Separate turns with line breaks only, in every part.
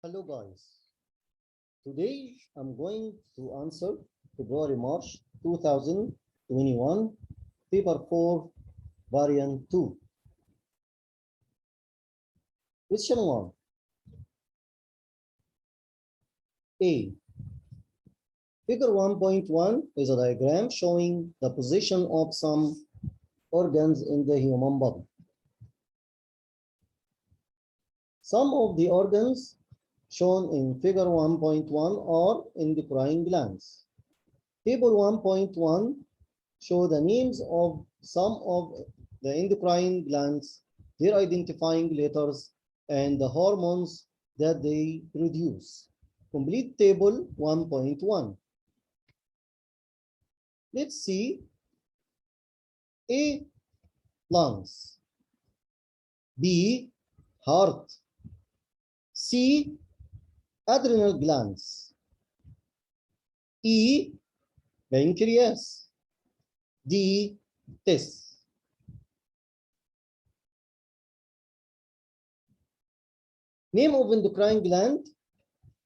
Hello guys, today I'm going to answer February March 2021 paper 4 variant 2. Question 1. A. Figure 1.1 is a diagram showing the position of some organs in the human body. Some of the organs shown in figure 1.1 are endocrine glands. Table 1.1 show the names of some of the endocrine glands, their identifying letters, and the hormones that they produce. Complete table 1.1. Let's see. A. Lungs. B. Heart. C. Adrenal glands. E. Pancreas. D. Testes. Name of endocrine gland,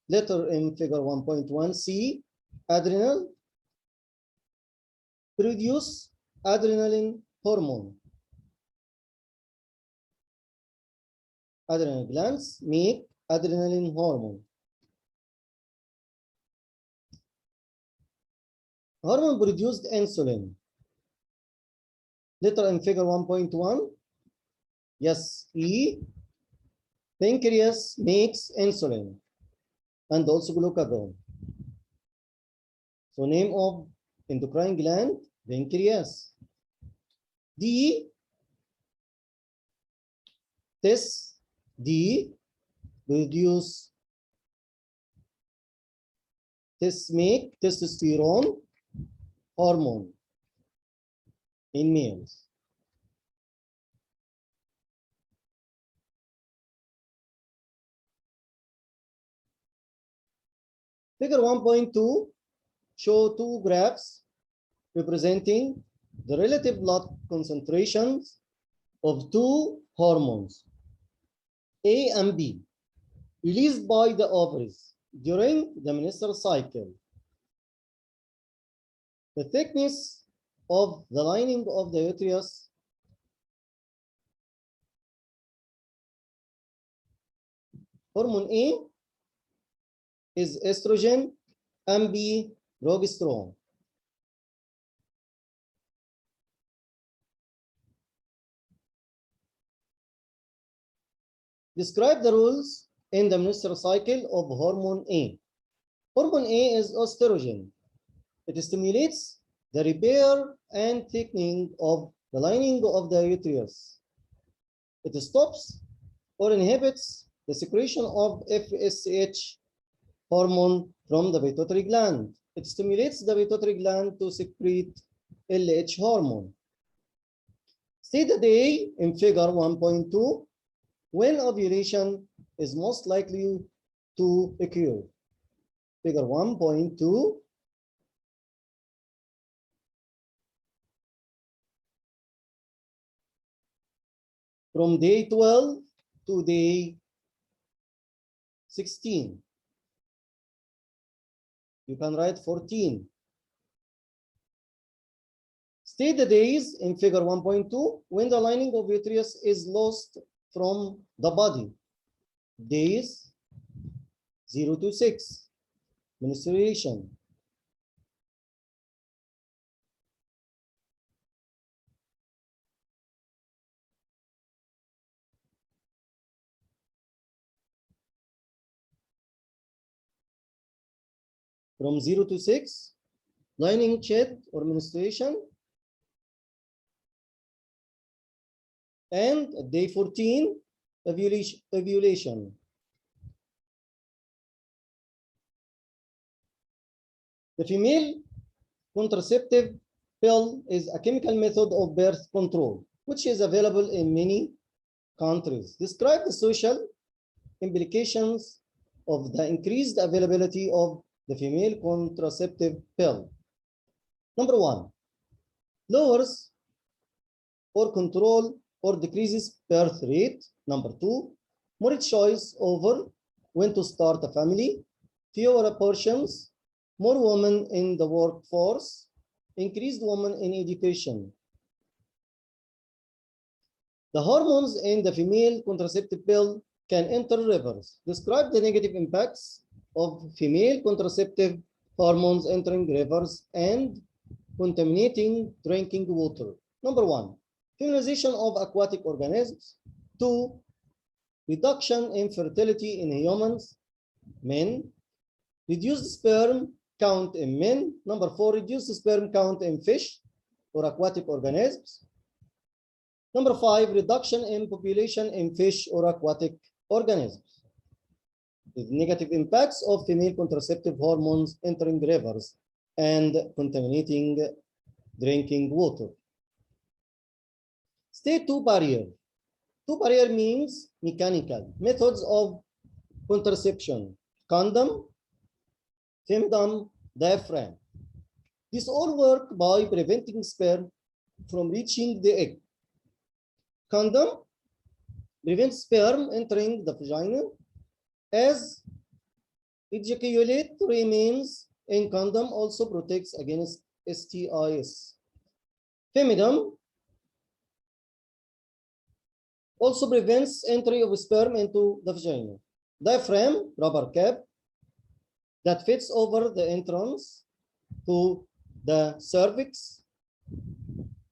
letter in figure 1.1. C. Adrenal. Produce adrenaline hormone. Adrenal glands make adrenaline hormone. Hormone produced insulin. Letter in figure 1.1. Yes, E. Pancreas makes insulin and also glucagon. So name of endocrine gland, pancreas. D. Testes. D. Produce. Testes make testosterone hormone in males. Figure 1.2 show two graphs representing the relative blood concentrations of two hormones, A and B, released by the ovaries during the menstrual cycle. The thickness of the lining of the uterus hormone A is estrogen and B progesterone. Describe the rules in the menstrual cycle of hormone A. Hormone A is estrogen. It stimulates the repair and thickening of the lining of the uterus. It stops or inhibits the secretion of FSH hormone from the pituitary gland. It stimulates the pituitary gland to secrete LH hormone. State the day in figure 1.2 when ovulation is most likely to occur. Figure 1.2. From day 12 to day 16. You can write 14. State the days in figure 1.2 when the lining of uterus is lost from the body. Days 0 to 6. Menstruation. From 0 to 6, lining shed or menstruation. And day 14, ovulation. The female contraceptive pill is a chemical method of birth control, which is available in many countries. Describe the social implications of the increased availability of the female contraceptive pill. Number 1, lowers or control or decreases birth rate. Number 2, more choice over when to start a family, fewer abortions, more women in the workforce, increased women in education. The hormones in the female contraceptive pill can enter rivers. Describe the negative impacts of female contraceptive hormones entering rivers and contaminating drinking water. Number 1, feminization of aquatic organisms. 2, reduction in fertility in humans, men. Reduced sperm count in men. Number 4, reduced sperm count in fish or aquatic organisms. Number 5, reduction in population in fish or aquatic organisms. The negative impacts of female contraceptive hormones entering rivers and contaminating drinking water. State 2 barrier. 2 barrier means mechanical methods of contraception: condom, femdom, diaphragm. These all work by preventing sperm from reaching the egg. Condom prevents sperm entering the vagina as ejaculate remains in condom also protects against STIs. Femidom also prevents entry of sperm into the vagina. Diaphragm, rubber cap that fits over the entrance to the cervix,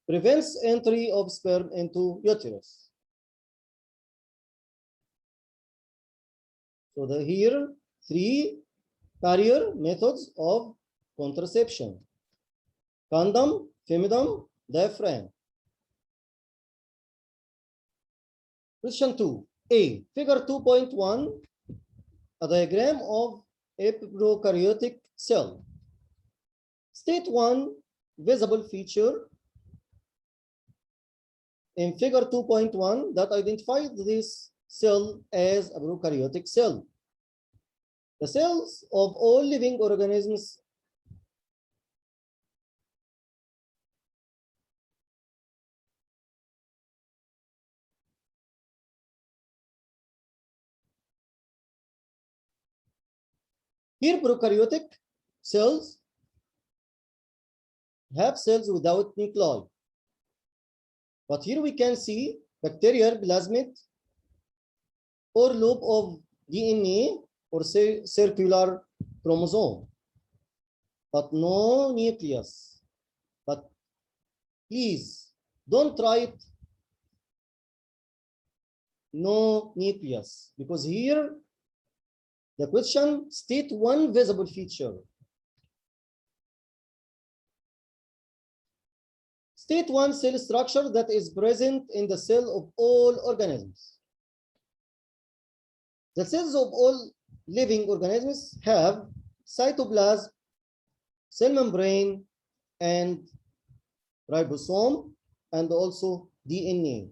prevents entry of sperm into uterus. So here 3 barrier methods of contraception: condom, femidom, diaphragm. Question 2a, figure 2.1, a diagram of a prokaryotic cell. State 1 visible feature in figure 2.1 that identifies this cell as a prokaryotic cell. The cells of all living organisms here prokaryotic cells have cells without nuclei. But here we can see bacterial plasmid or loop of DNA or circular chromosome, but no nucleus. But please don't write no nucleus, because here the question state 1 visible feature. State 1 cell structure that is present in the cell of all organisms. The cells of all living organisms have cytoplasm, cell membrane, and ribosome, and also DNA.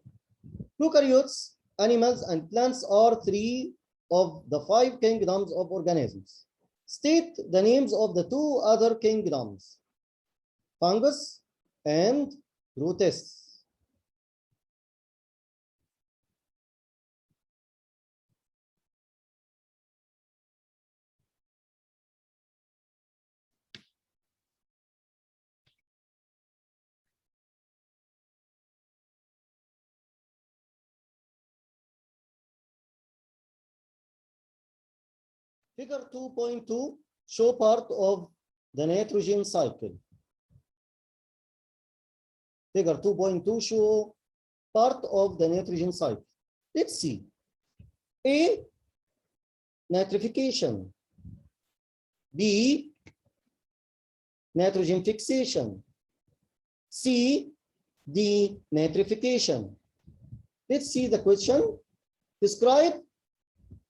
Prokaryotes, animals, and plants are 3 of the 5 kingdoms of organisms. State the names of the 2 other kingdoms: fungus and protists. Figure 2.2 show part of the nitrogen cycle. Figure 2.2 show part of the nitrogen cycle. Let's see. A, nitrification. B, nitrogen fixation. C, denitrification. Let's see the question. Describe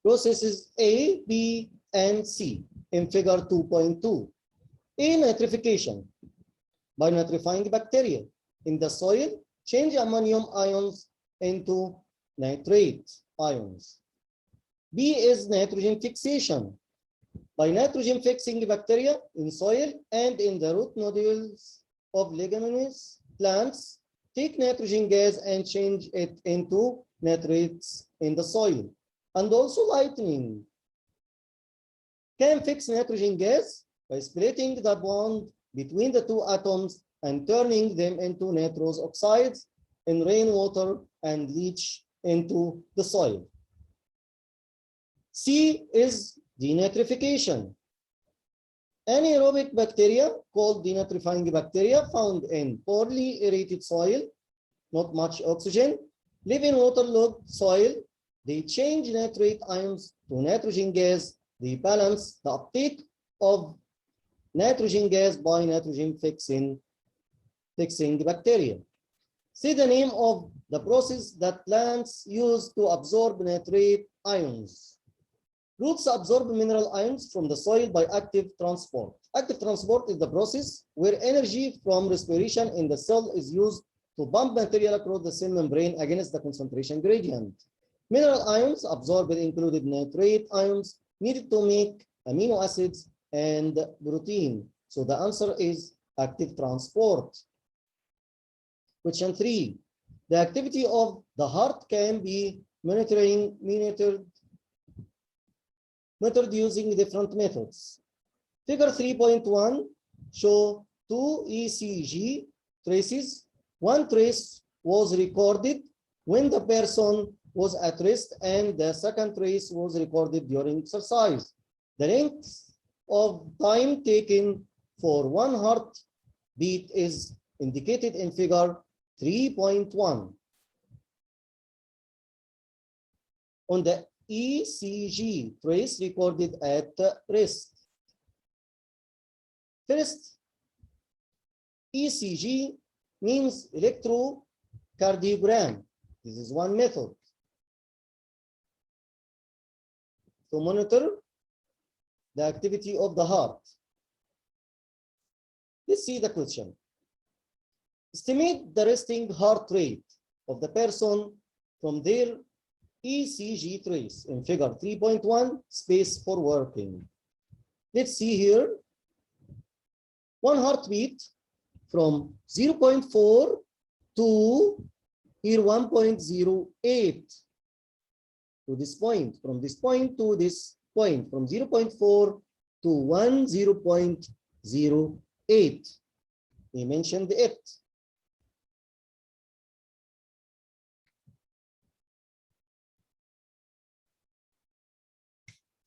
processes A, B, and C in figure 2.2. A, nitrification. By nitrifying bacteria in the soil, change ammonium ions into nitrate ions. B is nitrogen fixation. By nitrogen fixing bacteria in soil and in the root nodules of leguminous plants, take nitrogen gas and change it into nitrates in the soil. And also lightning can fix nitrogen gas by splitting the bond between the two atoms and turning them into nitrous oxides in rainwater and leach into the soil. C is denitrification. Anaerobic bacteria called denitrifying bacteria found in poorly aerated soil, not much oxygen, live in waterlogged soil. They change nitrate ions to nitrogen gas. They balance the uptake of nitrogen gas by nitrogen fixing bacteria. See the name of the process that plants use to absorb nitrate ions. Roots absorb mineral ions from the soil by active transport. Active transport is the process where energy from respiration in the cell is used to pump material across the cell membrane against the concentration gradient. Mineral ions absorbed included nitrate ions needed to make amino acids and protein. So the answer is active transport. Question 3. The activity of the heart can be monitored using different methods. Figure 3.1 show two ECG traces. One trace was recorded when the person was at rest and the second trace was recorded during exercise. The length of time taken for one heartbeat is indicated in figure 3.1. On the ECG trace recorded at rest. First, ECG means electrocardiogram. This is one method to monitor the activity of the heart. Let's see the question. Estimate the resting heart rate of the person from their ECG trace in figure 3.1, space for working. Let's see here. One heartbeat from 0.4 to here 1.08 to this point, from this point to this point, from 0.4 to 0.08. We mentioned it.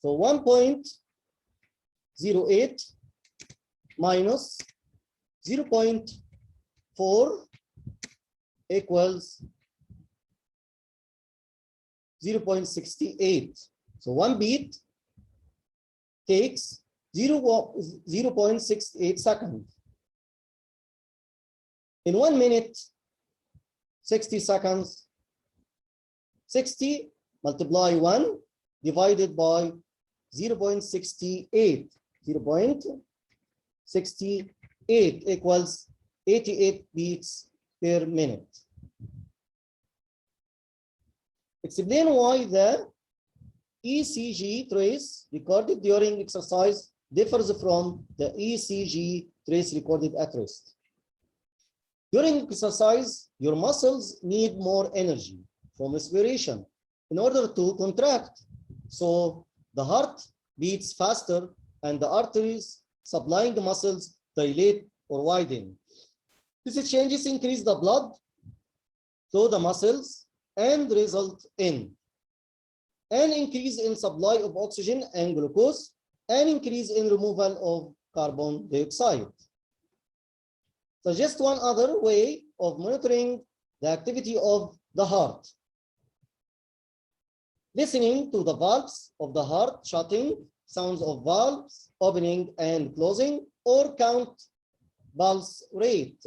So 1.08 minus 0.4 equals 0.68. So one beat takes 0.68 seconds. In 1 minute, 60 seconds, 60 multiply 1 divided by 0.68. 0.68 equals 88 beats per minute. Explain why the ECG trace recorded during exercise differs from the ECG trace recorded at rest. During exercise, your muscles need more energy from respiration in order to contract. So the heart beats faster and the arteries supplying the muscles dilate or widen. These changes increase the blood to the muscles and result in an increase in supply of oxygen and glucose, an increase in removal of carbon dioxide. Suggest one other way of monitoring the activity of the heart. Listening to the valves of the heart shutting, sounds of valves opening and closing, or count pulse rate.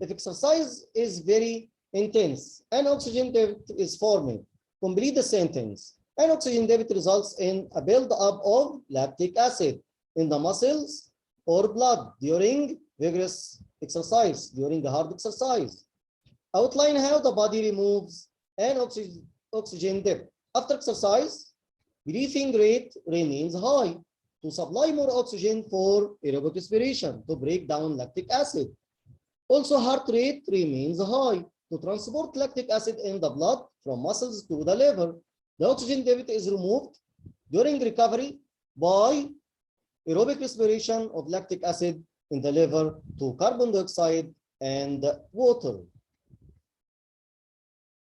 If exercise is very intense, an oxygen debt is forming. Complete the sentence. An oxygen debt results in a buildup of lactic acid in the muscles or blood during vigorous exercise, during the hard exercise. Outline how the body removes an oxygen debt. After exercise, breathing rate remains high to supply more oxygen for aerobic respiration to break down lactic acid. Also, heart rate remains high to transport lactic acid in the blood from muscles to the liver. The oxygen debit is removed during recovery by aerobic respiration of lactic acid in the liver to carbon dioxide and water.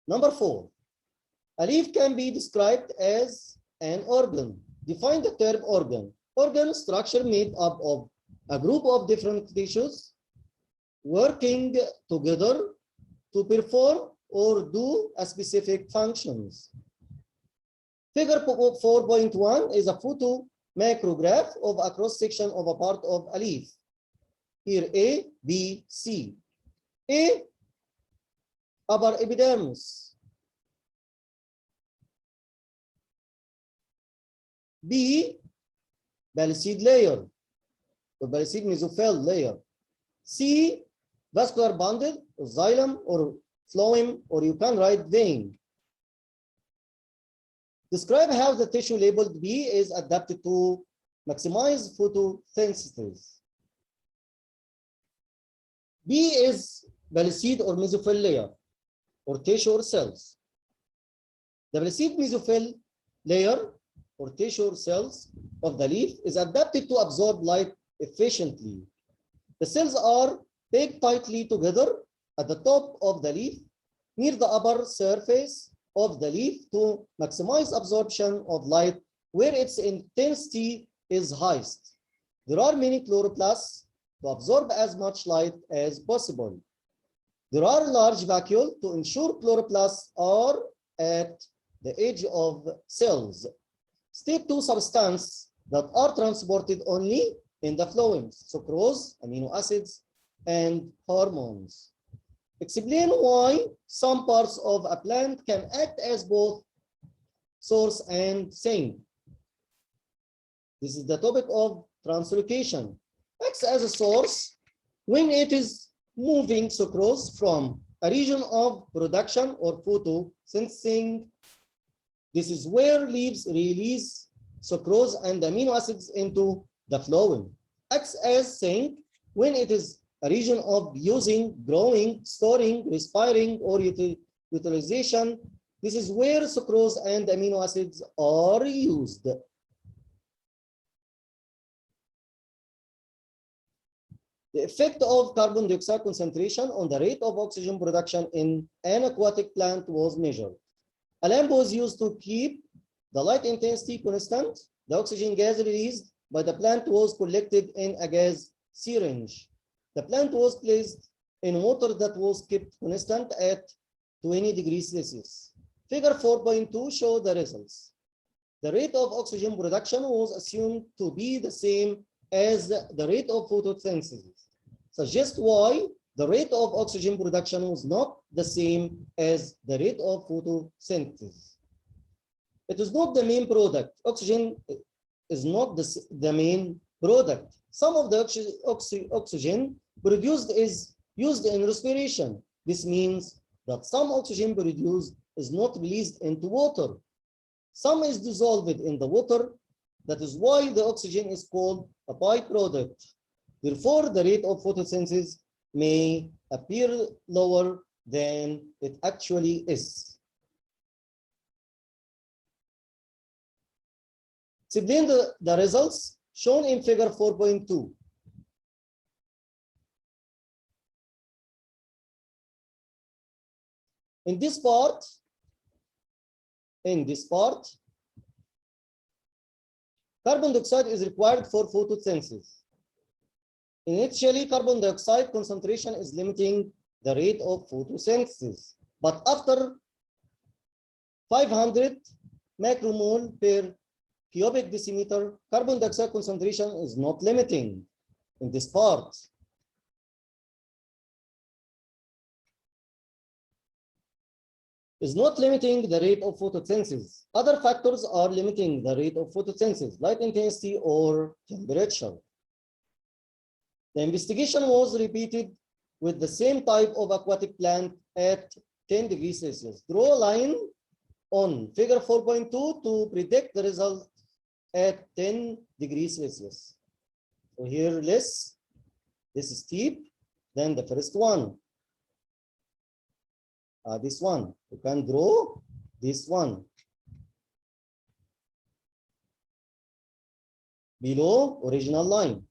Number 4, a leaf can be described as an organ. Define the term organ. Organ structure made up of a group of different tissues working together to perform or do a specific functions. Figure 4.1 is a photo macrograph of a cross section of a part of a leaf. Here A, B, C. A, upper epidermis. B, baliscid layer or baliscid mesophyll layer. C, vascular bundle, or xylem or phloem, or you can write vein. Describe how the tissue labeled B is adapted to maximize photosynthesis. B is baliscid or mesophyll layer or tissue or cells. The baliscid mesophyll layer or tissue or cells of the leaf is adapted to absorb light efficiently. The cells are packed tightly together at the top of the leaf near the upper surface of the leaf to maximize absorption of light where its intensity is highest. There are many chloroplasts to absorb as much light as possible. There are large vacuoles to ensure chloroplasts are at the edge of cells. State 2 substances that are transported only in the phloems: sucrose, amino acids, and hormones. Explain why some parts of a plant can act as both source and sink. This is the topic of translocation. Acts as a source when it is moving sucrose from a region of production or photosynthesizing. This is where leaves release sucrose and amino acids into the phloem. Acts as sink when it is a region of using, growing, storing, respiring, or utilization. This is where sucrose and amino acids are used. The effect of carbon dioxide concentration on the rate of oxygen production in an aquatic plant was measured. A lamp was used to keep the light intensity constant. The oxygen gas released by the plant was collected in a gas syringe. The plant was placed in water that was kept constant at 20 degrees Celsius. Figure 4.2 shows the results. The rate of oxygen production was assumed to be the same as the rate of photosynthesis. Suggest why the rate of oxygen production was not the same as the rate of photosynthesis. It is not the main product. Oxygen is not the main product. Some of the oxygen produced is used in respiration. This means that some oxygen produced is not released into water. Some is dissolved in the water. That is why the oxygen is called a byproduct. Therefore, the rate of photosynthesis may appear lower than it actually is. Explain the results shown in figure 4.2. In this part, carbon dioxide is required for photosynthesis. Initially, carbon dioxide concentration is limiting the rate of photosynthesis, but after 500 macromole per cubic decimeter, carbon dioxide concentration is not limiting in this part. Is not limiting the rate of photosynthesis. Other factors are limiting the rate of photosynthesis, light intensity or temperature. The investigation was repeated with the same type of aquatic plant at 10 degrees Celsius. Draw a line on figure 4.2 to predict the result at 10 degrees Celsius. So here this is steep, then the first one. This one, you can draw this one. below original line.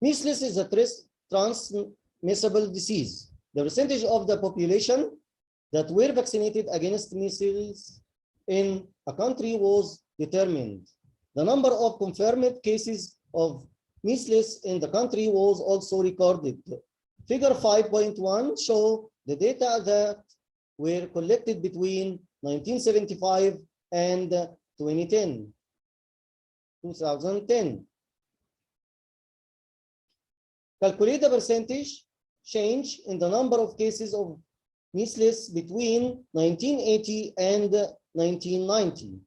Measles is a transmissible disease. The percentage of the population that were vaccinated against measles in a country was determined. The number of confirmed cases of measles in the country was also recorded. Figure 5.1 show the data that were collected between 1975 and 2010. Calculate the percentage change in the number of cases of measles between 1980 and 1990.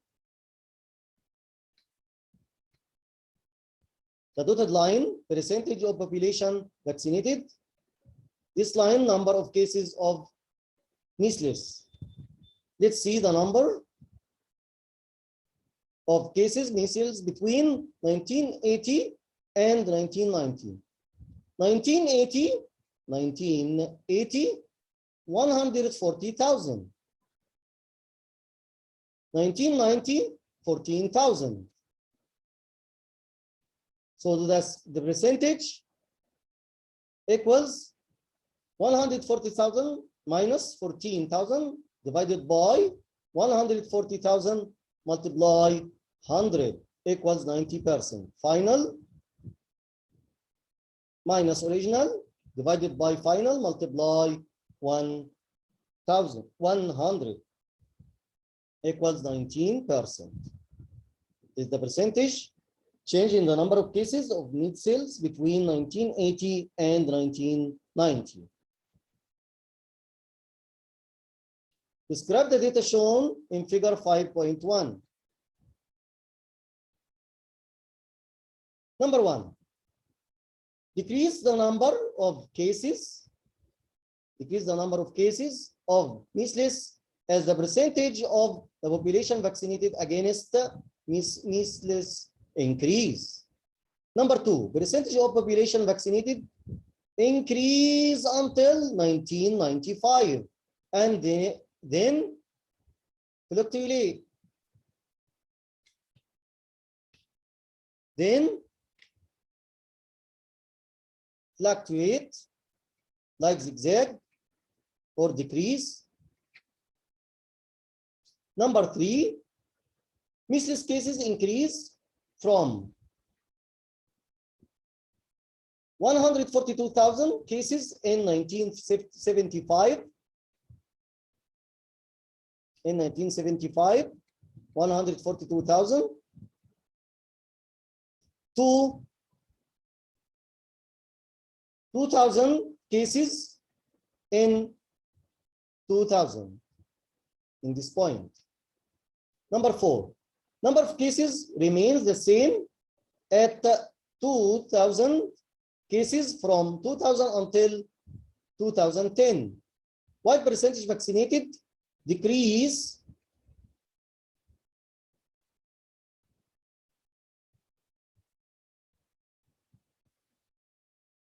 The dotted line, percentage of population vaccinated. This line, number of cases of measles. Let's see the number of cases measles between 1980 and 1990. 1980, 140,000. 1990, 14,000. So that's the percentage equals 140,000 minus 14,000 divided by 140,000 multiply 100 equals 90%. Final minus original divided by final multiply 100 equals 19%. Is the percentage change in the number of cases of measles between 1980 and 1990. Describe the data shown in figure 5.1. Number 1. Decrease the number of cases of measles as the percentage of the population vaccinated against measles increase. Number 2, percentage of population vaccinated increase until 1995 and then fluctuate. Then fluctuate like zigzag or decrease. Number 3, measles cases increase from 142,000 cases in 1975. In 1975, 142,000 to 2,000 cases in 2000 in this point. Number 4, number of cases remains the same at 2,000 cases from 2000 until 2010. While percentage vaccinated decrease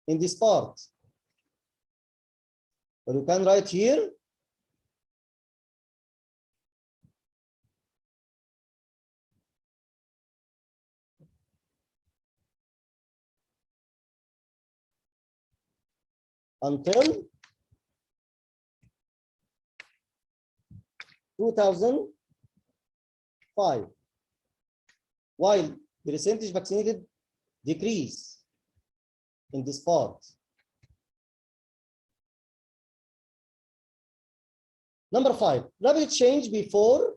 in this part. But you can write here until 2005, while percentage vaccinated decrease in this part. Number 5, rapid change before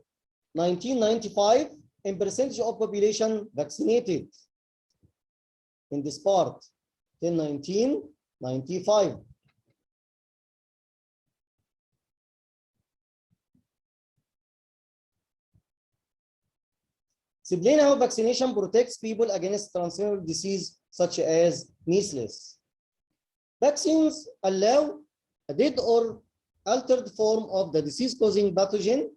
1995 in percentage of population vaccinated in this part till 1995. Explain how vaccination protects people against transmissible disease such as measles. Vaccines allow a dead or altered form of the disease-causing pathogen,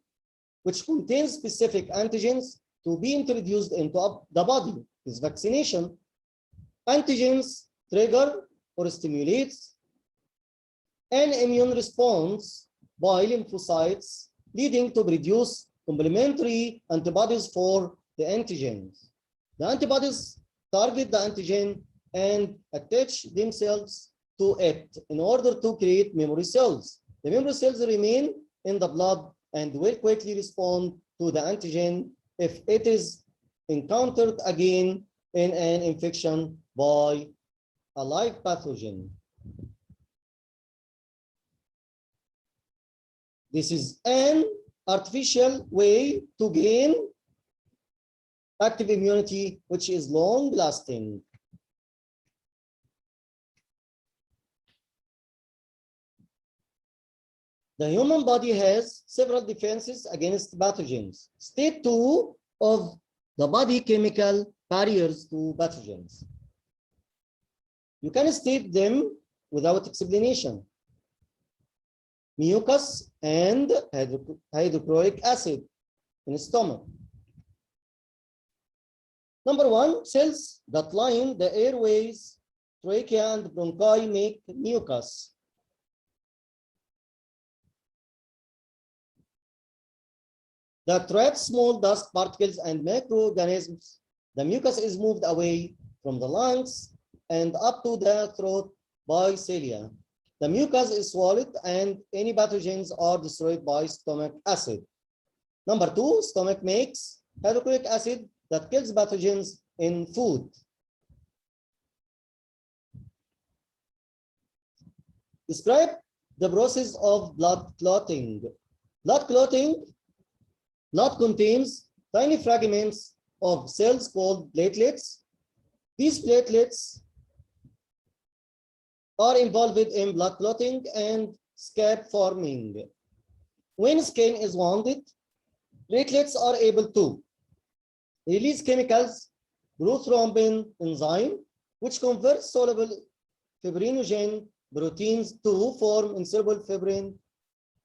which contains specific antigens, to be introduced into the body. This vaccination antigens trigger or stimulates an immune response by lymphocytes, leading to produce complementary antibodies for the antigens. The antibodies target the antigen and attach themselves to it in order to create memory cells. The memory cells remain in the blood and will quickly respond to the antigen if it is encountered again in an infection by a live pathogen. This is an artificial way to gain active immunity, which is long lasting. The human body has several defenses against pathogens. State 2 of the body chemical barriers to pathogens. You can state them without explanation. Mucus and hydrochloric acid in the stomach. Number 1, cells that line the airways, trachea, and bronchi make mucus. That traps small dust particles and microorganisms. The mucus is moved away from the lungs and up to the throat by cilia. The mucus is swallowed and any pathogens are destroyed by stomach acid. Number 2, stomach makes hydrochloric acid that kills pathogens in food. Describe the process of blood clotting. Blood clotting contains tiny fragments of cells called platelets. These platelets are involved in blood clotting and scab forming. When skin is wounded, platelets are able to release chemicals, prothrombin enzyme, which converts soluble fibrinogen proteins to form insoluble fibrin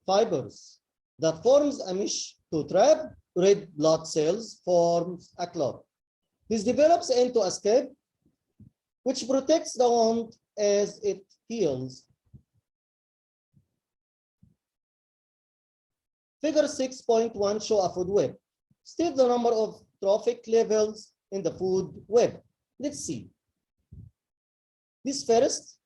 fibers that forms a mesh to trap red blood cells, forms a clot. This develops into a scab, which protects the wound as it heals. Figure 6.1 show a food web. State the number of trophic levels in the food web. Let's see. This first,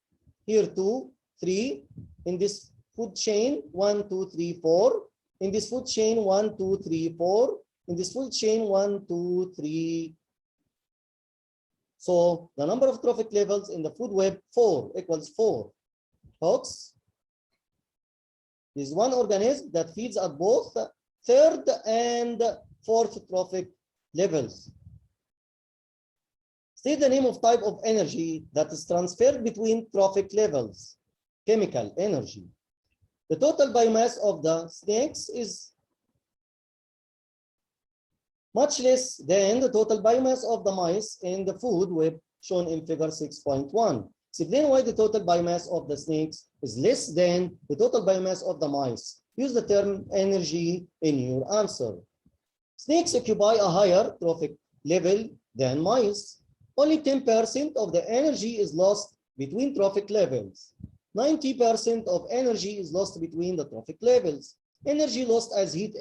here 2, 3, in this food chain, 1, 2, 3, 4. In this food chain, 1, 2, 3, 4. In this food chain, 1, 2, 3. So the number of trophic levels in the food web, 4 equals 4. Hogs is one organism that feeds at both third and fourth trophic levels. State the name of type of energy that is transferred between trophic levels. Chemical energy. The total biomass of the snakes is much less than the total biomass of the mice in the food web shown in figure 6.1. Explain why the total biomass of the snakes is less than the total biomass of the mice. Use the term energy in your answer. Snakes occupy a higher trophic level than mice. Only 10% of the energy is lost between trophic levels. 90% of energy is lost between the trophic levels. Energy lost as heat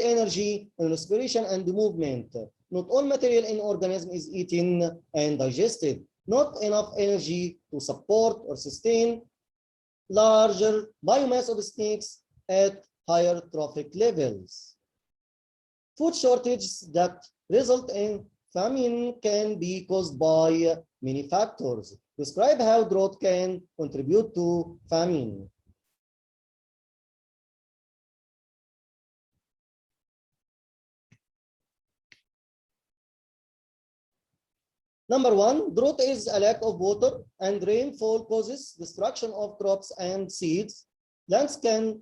energy in respiration and movement. Not all material in organism is eaten and digested. Not enough energy to support or sustain larger biomass of snakes at higher trophic levels. Food shortages that result in famine can be caused by many factors. Describe how drought can contribute to famine. Number 1, drought is a lack of water, and rainfall causes destruction of crops and seeds. Plants can't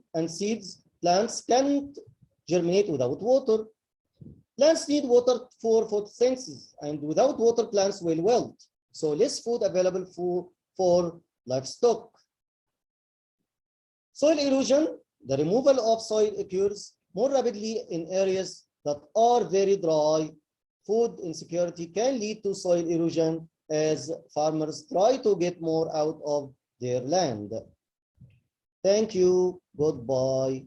germinate without water. Plants need water for photosynthesis, and without water, plants will wilt. So less food available for livestock. Soil erosion, the removal of soil occurs more rapidly in areas that are very dry. Food insecurity can lead to soil erosion as farmers try to get more out of their land. Thank you. Goodbye.